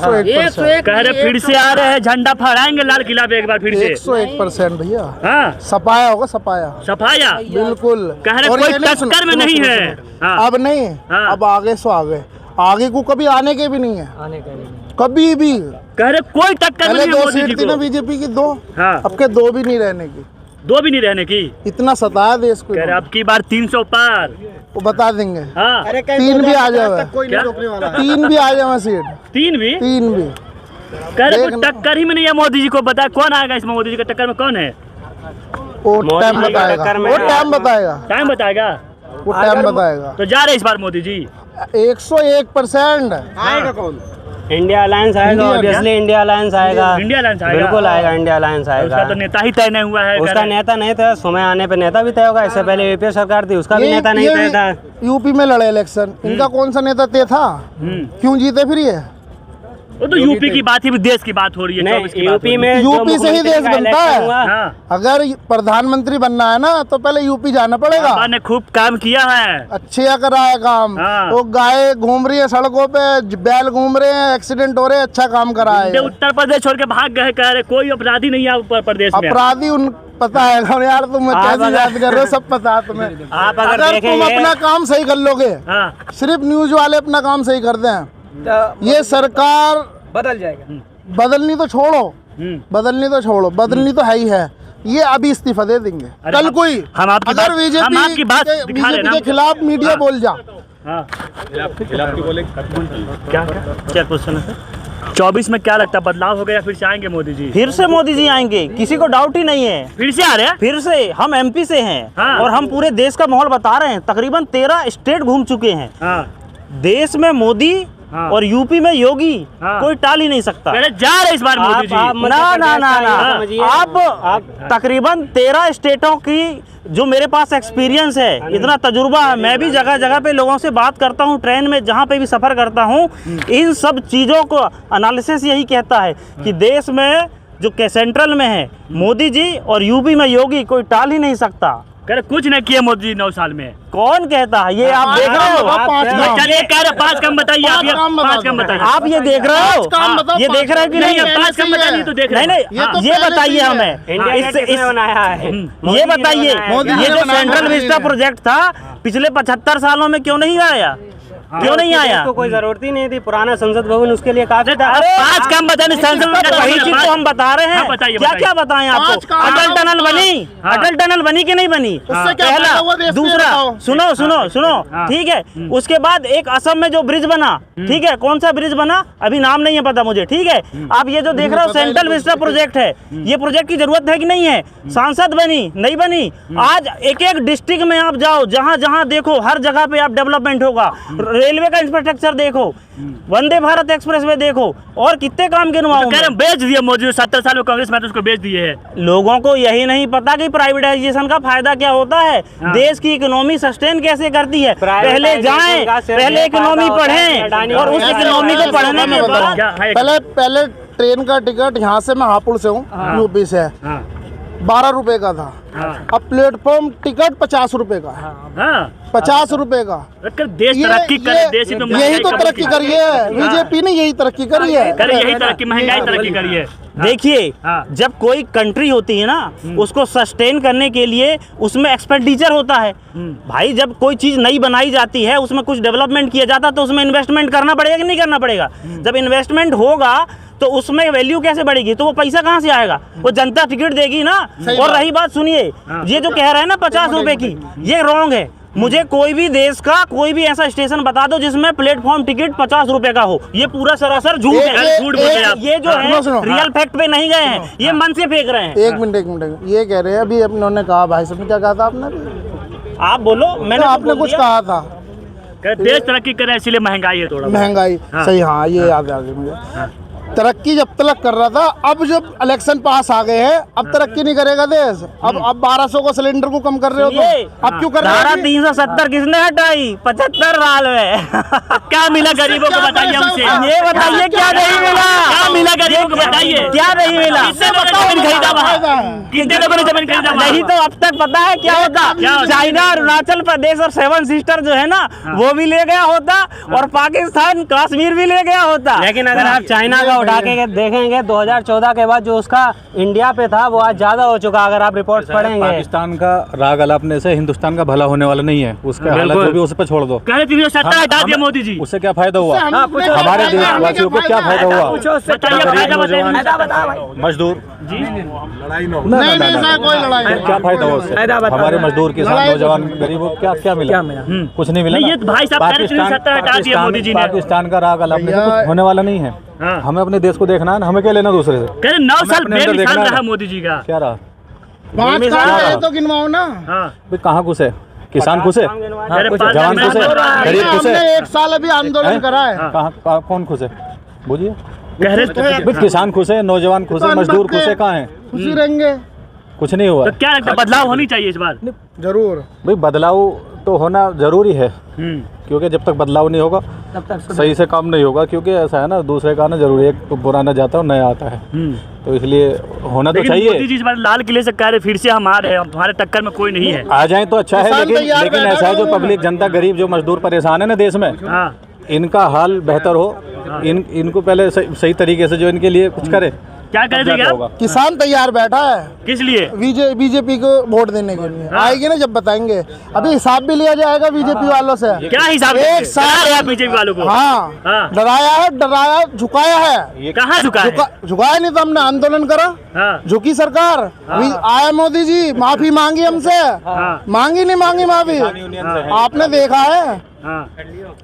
101%। कह रहे फिर से आ रहे हैं, झंडा फहराएंगे लाल किला पे एक बार फिर से। 101% भैया। हाँ, सफाया होगा, सफाया सफाया बिल्कुल। कह रहे और कोई ये नहीं, टक्कर में नहीं है। हाँ। अब नहीं, हाँ। अब आगे सो आगे, आगे को कभी आने के भी नहीं है, आने का नहीं। कभी भी। कह रहे कोई टक्कर में पहले नहीं है 2 मोदी जी सीट थी ना को। बीजेपी की, 2, हाँ। अब के 2 भी नहीं रहने की। 2 भी नहीं रहने की। इतना सताया देश को, कह रहे अब की बार 300 पार। वो बता देंगे। हाँ, 3 भी आ जाए, क्या? 3 भी आ जाए सीट, 3 भी। 3 भी। कह रहे कोई देखना। टक्कर ही में नहीं है मोदी जी को। बता कौन आएगा इसमें, मोदी जी के टक्कर में कौन है? वो टाइम बताएगा, वो टाइम बताएगा, टाइम बताएगा। वो टाइम बताएगा। तो जा रहे इस बार मोदी जी। 101%। आएगा कौन? इंडिया अलायंस आएगा, इंडिया ऑब्वियसली इंडिया अलायंस आएगा। इंडिया अलायंस आएगा, बिल्कुल आएगा, इंडिया अलायंस उसका आएगा। तो नेता ही तय नहीं हुआ है। कह उसका रहे। नेता नहीं था, समय आने पे नेता भी तय होगा। इससे पहले यूपीए सरकार थी, उसका भी नेता नहीं तय था। यूपी में लड़े इलेक्शन, इनका कौन सा नेता तय था? क्यों जीते फिर ये? वो तो यूपी की बात ही, देश की बात हो रही है। नहीं, 24 की बात हो यूपी रही है। में यूपी से ही देश बनता है। हाँ, अगर प्रधानमंत्री बनना है ना तो पहले यूपी जाना पड़ेगा। बाबा ने खूब काम किया है। अच्छे करा है काम। हाँ। वो गाय घूम रही है सड़कों पे, बैल घूम रहे हैं, एक्सीडेंट हो रहे हैं, अच्छा काम करा ये है। उत्तर प्रदेश छोड़ के भाग गए। कह रहे कोई अपराधी नहीं है उत्तर प्रदेश में। अपराधी उन पता है यार, तुम आप कैसे अगर- याद कर रहे हो, सब पता है तुम्हें। आप अगर तुम देखेंगे- अपना काम सही कर लोगे, हाँ, सिर्फ न्यूज वाले अपना काम सही करते हैं। ये सरकार बदल जाएगा। बदलनी तो छोड़ो, हम्म। बदलनी तो छोड़ो, बदलनी तो है ही है। ये अभी इस्तीफा दे देंगे अरे कल हम- कोई। हम आपकी अगर बात- हम आपकी बात दिखा रहे हैं बीजेपी ना। के खिलाफ मीडिया बोल जा। हाँ। क्या क्या क्वेश्चन है? 24 में क्या लगता है, बदलाव हो गया या फिर से आएंगे मोदी जी? फिर से मोदी जी आएंगे, किसी को डाउट ही नहीं है। फिर से आ रहे हैं। फिर से हम एमपी से हैं। हाँ। और हम पूरे देश का माहौल बता रहे हैं। तकरीबन 13 स्टेट घूम चुके हैं। हाँ, देश में मोदी हाँ। और यूपी में योगी, हाँ। कोई टाल ही नहीं सकता। कह रहे जा रहे इस बार मोदी जी। ना ना ना ना, आप तकरीबन 13 स्टेटों की जो मेरे पास एक्सपीरियंस है, इतना तजुर्बा है। मैं भी जगह जगह पे लोगों से बात करता हूँ, ट्रेन में जहाँ पे भी सफ़र करता हूँ। इन सब चीज़ों को एनालिसिस यही कहता है कि देश में जो के सेंट्रल में है मोदी जी और यूपी में योगी, कोई टाल ही नहीं सकता। कह रहे कुछ नहीं किया मोदी जी 9 साल में। कौन कहता है ये? आप देख रहे हो? चलिए कह रहे 5 कम बताइए आप। 5 कम बताइए। आप ये देख रहे हो? काम बताओ, ये देख रहे हो कि नहीं? नहीं, 5 कम बताइए तो देख रहे नहीं हैं। नहीं, हाँ। ये बताइए हमें, बनाया है। ये बताइए, मोदी ये जी ने जो बनाया, सेंट्रल मोदी विस्टा ने। प्रोजेक्ट था पिछले 75 सालों में क्यों नहीं आया? क्यों नहीं आया? उसको कोई जरूरत ही नहीं थी। पुराना संसद भवन उसके लिए काफी था। अरे 5 कम बताने वही चीज तो हम बता रहे हाँ, हैं। बताइए, क्या बताइए। क्या बताएं पाँच आपको? काम अटल टनल बनी, हाँ। अटल टनल बनी कि नहीं बनी? उससे क्या फायदा हुआ देश को, ये दूसरा बताओ। सुनो सुनो सुनो, हाँ। ठीक है। उसके बाद एक असम में जो ब्रिज बना, ठीक है, कौन सा ब्रिज बना अभी नाम नहीं है पता मुझे, ठीक है। आप ये जो देख रहे हो सेंट्रल विस्टा प्रोजेक्ट है, ये प्रोजेक्ट की जरूरत है कि नहीं है? सांसद बनी नहीं बनी? आज एक एक डिस्ट्रिक्ट में आप जाओ, जहां जहां देखो हर जगह पे आप डेवलपमेंट होगा। रेलवे का इंफ्रास्ट्रक्चर देखो, वंदे भारत एक्सप्रेस में देखो, और कितने काम गिनवाऊं कह रहे मैं? बेच दिया मोदी जी। 70 साल में कांग्रेस में तो उसको बेच दिए है। लोगों को यही नहीं पता कि प्राइवेटाइजेशन का फायदा क्या होता है, देश की इकोनॉमी सस्टेन कैसे करती है। पहले जाएं, पहले इकोनॉमी पढ़ें और उस इकोनॉमी को पढ़ने के बाद क्या है? पहले ट्रेन का टिकट यहाँ से, मैं हापुड़ से हूँ, यूपी से, हाँ, 12 रुपए का था। हाँ, अब प्लेटफॉर्म टिकट 50 रुपए का है। हाँ। 50 रुपए का। अगर देश तरक्की करे, देश ही तो यही महंगाई तो कम तरक्की की। करी है बीजेपी ने, यही तरक्की करी है। करे यही तरक्की, महंगाई तरक्की करी है। देखिए, हाँ। जब कोई कंट्री होती है ना, उसको सस्टेन करने के लिए उसमें एक्सपेंडिचर होता है। भाई जब कोई चीज़ नई बनाई जाती है, उसमें कुछ डेवलपमेंट किया जाता है, तो उसमें इन्वेस्टमेंट करना पड़ेगा कि नहीं करना पड़ेगा? जब इन्वेस्टमेंट होगा तो उसमें वैल्यू कैसे बढ़ेगी? तो वो पैसा कहाँ से आएगा? वो जनता टिकट देगी ना। और रही बात, सुनिए, ये जो कह रहे हैं ना 50 रुपए की, ये रॉन्ग है। मुझे कोई भी देश का कोई भी ऐसा स्टेशन बता दो जिसमें प्लेटफॉर्म टिकट 50 रुपए का हो। ये पूरा सरासर झूठ है। झूठ बोल रहे हैं आप। ये जो है सुनो। रियल फैक्ट पे नहीं गए हैं, ये मन से फेंक रहे हैं। एक मिनट, ये कह रहे हैं अभी उन्होंने कहा, भाई साहब ने क्या कहा था आपने? आप बोलो, मैंने आपने कुछ कहा था, देश तरक्की करे इसलिए महंगाई है थोड़ा। महंगाई। सही, हाँ, ये याद आ गया मुझे। तरक्की जब तक कर रहा था, अब जब इलेक्शन पास आ गए हैं, अब तरक्की नहीं करेगा देश। अब 1200 को सिलेंडर को कम कर रहे हो तो अब क्यों कर रहे धारा हो? 370 किसने हटाई? 75 साल में। क्या मिला गरीबों को बताइए हमसे। ये बताइए क्या नहीं मिला? क्या मिला गरीबों को बताइए क्या नहीं मिला? कितने लोगों ने जमीन खरीदा वहाँ? कितने लोगों ने जमीन खरीदा वहाँ? नहीं तो अब तक पता है क्या होता? चाइना, अरुणाचल प्रदेश और 7 सिस्टर जो है ना, वो भी ले गया होता और पाकिस्तान कश्मीर भी ले गया होता। लेकिन अगर आप चाइना का उठा के देखेंगे 2014 के बाद जो उसका इंडिया पे था वो आज ज्यादा हो चुका। अगर आप रिपोर्ट्स पढ़ेंगे, पाकिस्तान का राग अलापने से हिंदुस्तान का भला होने वाला नहीं है। उसका हालत जो भी उस पर छोड़ दो। कह रहे 370 हटा दिया मोदी जी। उससे क्या फायदा हुआ? हमारे देशवासियों को क्या फायदा हुआ? बताइए, फायदा बताइए। मजदूर नहीं सर, कोई लड़ाई नहीं। क्या फायदा हुआ उससे? हमारे मजदूर किसान नौजवान गरीबों को क्या मिला? कुछ नहीं मिला। नहीं, ये भाई साहब कह रहे 370 हटा दिया मोदी जी ने। पाकिस्तान का राग अलापने से कुछ होने वाला नहीं है। हमें अपने देश को देखना है ना, हमें क्या लेना दूसरे से? कह रहे 9 साल अपने अंदर बेमिसाल देखना रहा है। मोदी जी का। क्या रहा? 5 साल तो गिनवाओ ना। भाई कहाँ खुश है? किसान खुश है? जवान खुश है? गरीब खुश है? हमने 1 साल अभी आंदोलन करा है। कहाँ कौन खुश है? बोलिए। कह रहे भाई किसान खुश है, नौजवान खुश है, मजदूर खुश है, कहाँ है? खुशी रहेंगे कुछ नहीं हुआ। तो क्या लगता है बदलाव होनी चाहिए इस बार? जरूर। भाई बदलाव तो होना जरूरी है, क्योंकि जब तक बदलाव नहीं होगा तब तक सही से काम नहीं होगा। क्योंकि ऐसा है ना, दूसरे का ना जरूरी है, तो पुराना जाता है और नया आता है, तो इसलिए होना तो लेकिन मोदी चाहिए। जी इस बार लाल किले से कह रहे फिर से हम आ रहे हैं, हमारे टक्कर में कोई नहीं है। आ जाए तो अच्छा है, किसान लेकिन तैयार लेकिन बैठा ऐसा है जो है। पब्लिक जनता गरीब जो मजदूर परेशान है ना देश में, हाँ, इनका हाल बेहतर हो। इनको पहले सही तरीके से जो इनके लिए कुछ करे। क्या कह रहे थे होगा। आप? किसान तैयार बैठा है किस लिए? बीजेपी को वोट देने के लिए। आएगी ना जब बताएंगे। अभी हिसाब भी लिया जाएगा बीजेपी वालों से। क्या हिसाब एक साल बीजेपी वालों को? हाँ, डराया झुकाया है। कहाँ झुका है? झुकाया नहीं तो हमने आंदोलन करा। हाँ, झुकी सरकार। आया मोदी जी, माफी मांगी हमसे। मांगी नहीं मांगी माफी? आपने देखा है? हाँ।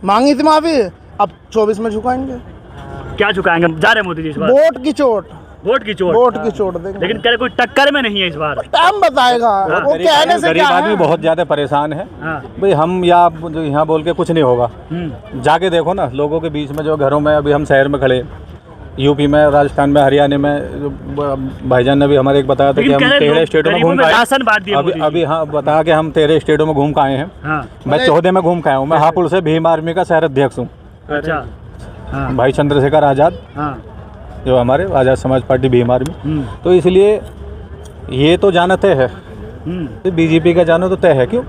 मांगी थी माफी। अब 24 में झुकाएंगे। क्या झुकाएंगे? जा रहे मोदी जी इस बार? वोट की चोट। वोट की चोट। वोट की चोट देंगे। लेकिन कह रहे कोई टक्कर में नहीं है इस बार। टाइम बताएगा। वो कहने से गरीब क्या आदमी है? बहुत ज्यादा परेशान है। हाँ। भाई हम या आप जो यहाँ बोल के कुछ नहीं होगा। जाके देखो ना लोगों के बीच में, जो घरों में अभी हम शहर में खड़े, यूपी में, राजस्थान में, हरियाणा में, भाईजान ने भी हमारे एक बताया था कि हम 13 स्टेटों में घूम आए। अभी हाँ बताया कि हम 13 स्टेटों में घूम के आए हैं। मैं 14 में घूम के आया हूँ। मैं हापुड़ से भीम आर्मी का शहर अध्यक्ष हूँ। अच्छा। भाई चंद्रशेखर आज़ाद, जो हमारे आज़ाद समाज पार्टी भीम आर्मी, तो इसलिए ये तो जाना तय है। बीजेपी का जाना तो तय है। क्यों?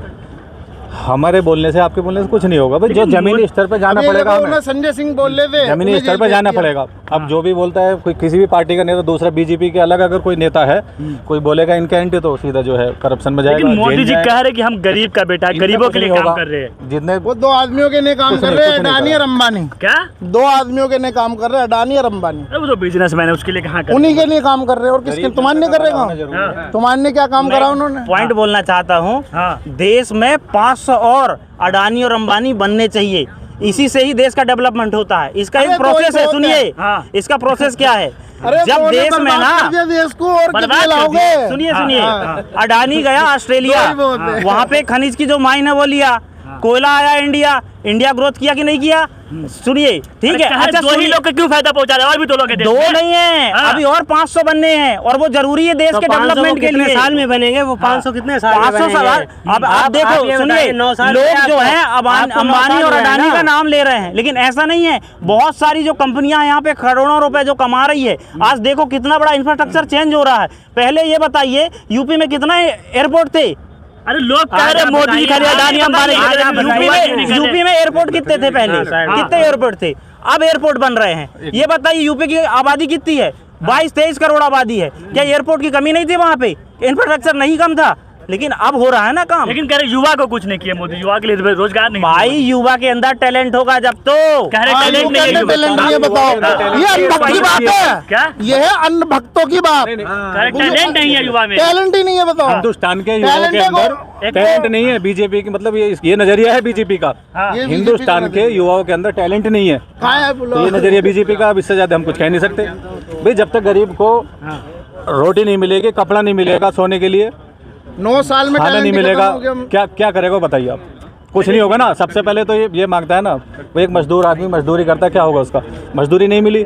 हमारे बोलने से, आपके बोलने से कुछ नहीं होगा। भाई जो जमीनी स्तर पे जाना पड़ेगा हमें। संजय सिंह बोल रहे थे जमीनी स्तर पे जाना पड़ेगा। अब जो भी बोलता है कोई, किसी भी पार्टी का नेता, दूसरा बीजेपी के अलग अगर कोई नेता है, कोई बोलेगा इनके एंटी, तो सीधा जो है करप्शन में जाएगा। लेकिन मोदी जेल जी जाएगा। कह रहे कि हम गरीब का बेटा, इनका गरीबों कुछ के लिए नहीं काम होगा। कर रहे हैं। जितने वो 2 आदमियों के लिए काम कुछ कर नहीं, रहे कुछ हैं, नहीं अडानी करा। और अंबानी। क्या? 2 आदमियों के लिए काम कर रहे हैं, अडानी और अंबानी। अरे वो तो बिजनेसमैन है, उसके लिए कहाँ कर? उन्हीं के लिए काम कर रहे हैं। और किसके? तुम्हारे नहीं करेगा? तुम्हारे ने क्या काम करा उन्होंने? पॉइंट बोलना चाहता हूँ, हाँ। देश में 500 और अडानी और अंबानी बनने चाहिए। इसी से ही देश का डेवलपमेंट होता है। इसका एक अरे प्रोसेस है, बहुत सुनिए। हाँ। इसका प्रोसेस क्या है? अरे जब तो देश में बर्बाद ना, कर दिया देश को, और बर्बाद कितने कर लाओगे? सुनिए हाँ, सुनिए, हाँ। अडानी गया ऑस्ट्रेलिया, वही बहुत है। वहाँ पे खनिज की जो माइन है वो लिया, कोयला आया इंडिया, इंडिया ग्रोथ किया कि नहीं किया? सुनिए, ठीक है। अच्छा, 2 ही लोग को क्यों फायदा पहुंचा रहे हैं? और भी 2 लोग हैं देश 2 में। नहीं है, हाँ। अभी और 500 बनने हैं, और वो जरूरी है देश तो के 500 डेवलपमेंट के कितने लिए। साल में बनेंगे? वो 500 कितने साल में 500 बनेंगे? साल। अब आप देखो, ये सुनिए, बताइए, 9 साल में लोग जो आपको- हैं आपको 9 अंबानी साल और हुए हैं अडानी ना? का नाम ले रहे हैं, लेकिन ऐसा नहीं है। बहुत सारी जो कंपनियां यहाँ पे करोड़ों रुपए जो कमा रही है, आज देखो कितना बड़ा इंफ्रास्ट्रक्चर चेंज हो रहा है। पहले ये बताइए, यूपी में कितना एयरपोर्ट थे? अरे लोग कह रहे हैं मोदी जी खाली अडानी अंबानी के लिए यूपी में एयरपोर्ट कितने थे पहले? कितने एयरपोर्ट थे? अब एयरपोर्ट बन रहे हैं। ये बताइए, यूपी की आबादी कितनी है? 22-23 करोड़ आबादी है। क्या एयरपोर्ट की कमी नहीं थी वहाँ पे? इंफ्रास्ट्रक्चर नहीं कम था? लेकिन अब हो रहा है ना काम। लेकिन कह रहे युवा को कुछ नहीं किया मोदी, युवा के लिए रोजगार नहीं। भाई युवा के अंदर टैलेंट होगा जब तो। कह रहे टैलेंट नहीं है युवा। टैलेंट नहीं है, बताओ। ये अनभक्त की बात है। क्या? ये है अनभक्तों की बात। कह रहे टैलेंट नहीं है युवा में। टैलेंट ही नहीं है, बताओ। हिंदुस्तान के युवाओं के टैलेंट अंदर है टैलेंट नहीं है। बीजेपी की मतलब ये नजरिया है बीजेपी का। हाँ। ये हिंदुस्तान बीजेपी के युवाओं के अंदर टैलेंट नहीं है, कहाँ है? तो ये नजरिया बीजेपी का। अब इससे ज्यादा हम कुछ कह नहीं सकते। भाई जब तक गरीब को रोटी नहीं मिलेगी, कपड़ा नहीं मिलेगा सोने के लिए, 9 साल में खाना नहीं टैलेंट ही मिलेगा, खत्म हो गया। क्या क्या करेगा बताइए आप? कुछ नहीं होगा ना। सबसे पहले तो ये मांगता है ना, वो एक मजदूर आदमी मजदूरी करता है, क्या होगा उसका? मजदूरी नहीं मिली